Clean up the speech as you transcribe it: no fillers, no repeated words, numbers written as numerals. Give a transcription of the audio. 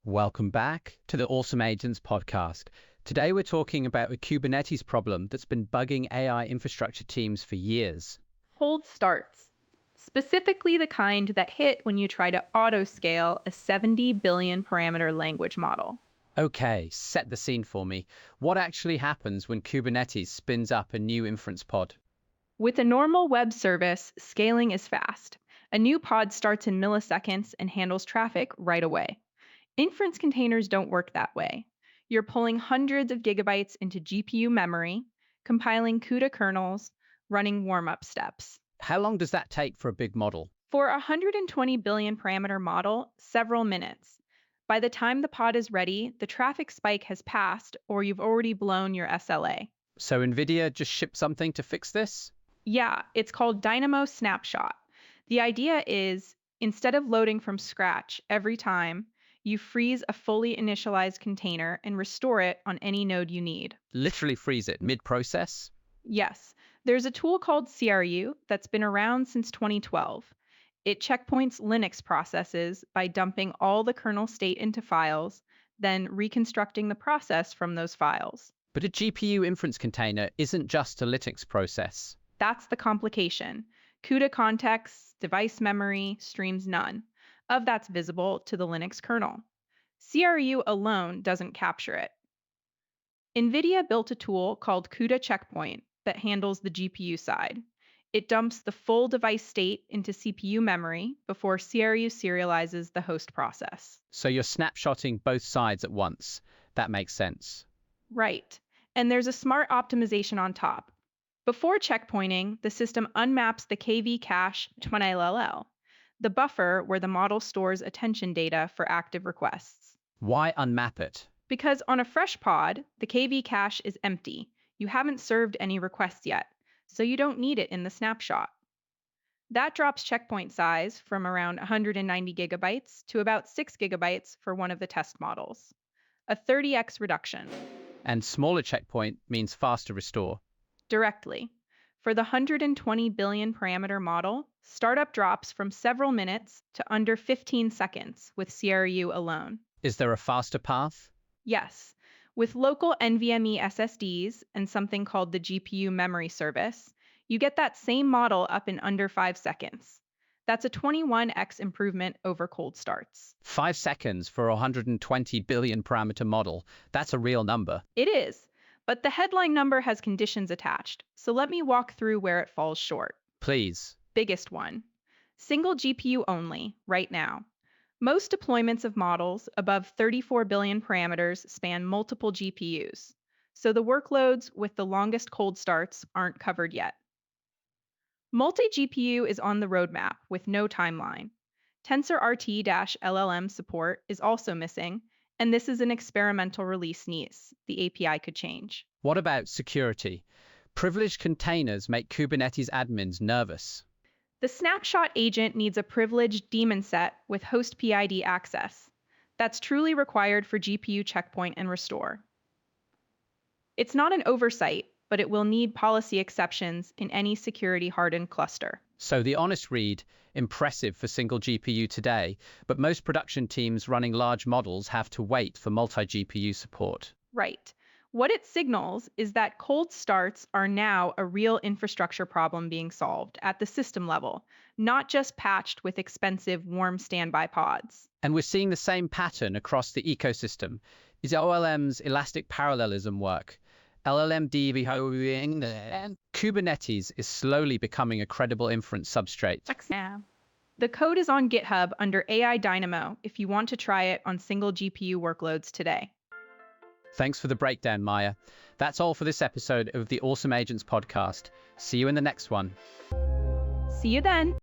Welcome back to the Awesome Agents podcast. Today we're talking about a Kubernetes problem that's been bugging AI infrastructure teams for years. Cold starts, specifically the kind that hit when you try to auto-scale a 70 billion parameter language model. Okay, set the scene for me. What actually happens when Kubernetes spins up a new inference pod? With a normal web service, scaling is fast. A new pod starts in milliseconds and handles traffic right away. Inference containers don't work that way. You're pulling hundreds of gigabytes into GPU memory, compiling CUDA kernels, running warm-up steps. How long does that take for a big model? For a 120 billion parameter model, several minutes. By the time the pod is ready, the traffic spike has passed or you've already blown your SLA. So NVIDIA just shipped something to fix this? Yeah, it's called Dynamo Snapshot. The idea is, instead of loading from scratch every time, you freeze a fully initialized container and restore it on any node you need. Literally freeze it mid-process? Yes, there's a tool called CRIU that's been around since 2012. It checkpoints Linux processes by dumping all the kernel state into files, then reconstructing the process from those files. But a GPU inference container isn't just a Linux process. That's the complication. CUDA context, device memory, streams none. Of that's visible to the Linux kernel. CRU alone doesn't capture it. NVIDIA built a tool called cuda-checkpoint that handles the GPU side. It dumps the full device state into CPU memory before CRU serializes the host process. So you're snapshotting both sides at once. That makes sense. Right. And there's a smart optimization on top. Before checkpointing, the system unmaps the KV cache to an LLL, the buffer where the model stores attention data for active requests. Why unmap it? Because on a fresh pod, the KV cache is empty. You haven't served any requests yet, so you don't need it in the snapshot. That drops checkpoint size from around 190 gigabytes to about 6 gigabytes for one of the test models, a 30x reduction. And smaller checkpoint means faster restore. Directly. For the 120 billion parameter model, startup drops from several minutes to under 15 seconds with CRU alone. Is there a faster path? Yes. With local NVMe SSDs and something called the GPU memory service, you get that same model up in under 5 seconds. That's a 21x improvement over cold starts. 5 seconds for a 120 billion parameter model. That's a real number. It is. But the headline number has conditions attached, so let me walk through where it falls short. Please. Biggest one. Single GPU only, right now. Most deployments of models above 34 billion parameters span multiple GPUs, so the workloads with the longest cold starts aren't covered yet. Multi-GPU is on the roadmap with no timeline. TensorRT-LLM support is also missing, and this is an experimental release needs. The API could change. What about security? Privileged containers make Kubernetes admins nervous. The snapshot agent needs a privileged daemon set with host PID access. That's truly required for GPU checkpoint and restore. It's not an oversight, but it will need policy exceptions in any security-hardened cluster. So the honest read, impressive for single GPU today, but most production teams running large models have to wait for multi-GPU support. Right. What it signals is that cold starts are now a real infrastructure problem being solved at the system level, not just patched with expensive warm standby pods. And we're seeing the same pattern across the ecosystem. Is OLM's elastic parallelism work? LLMD and Kubernetes is slowly becoming a credible inference substrate. Yeah. The code is on GitHub under AI Dynamo if you want to try it on single GPU workloads today. Thanks for the breakdown, Maya. That's all for this episode of the Awesome Agents podcast. See you in the next one. See you then.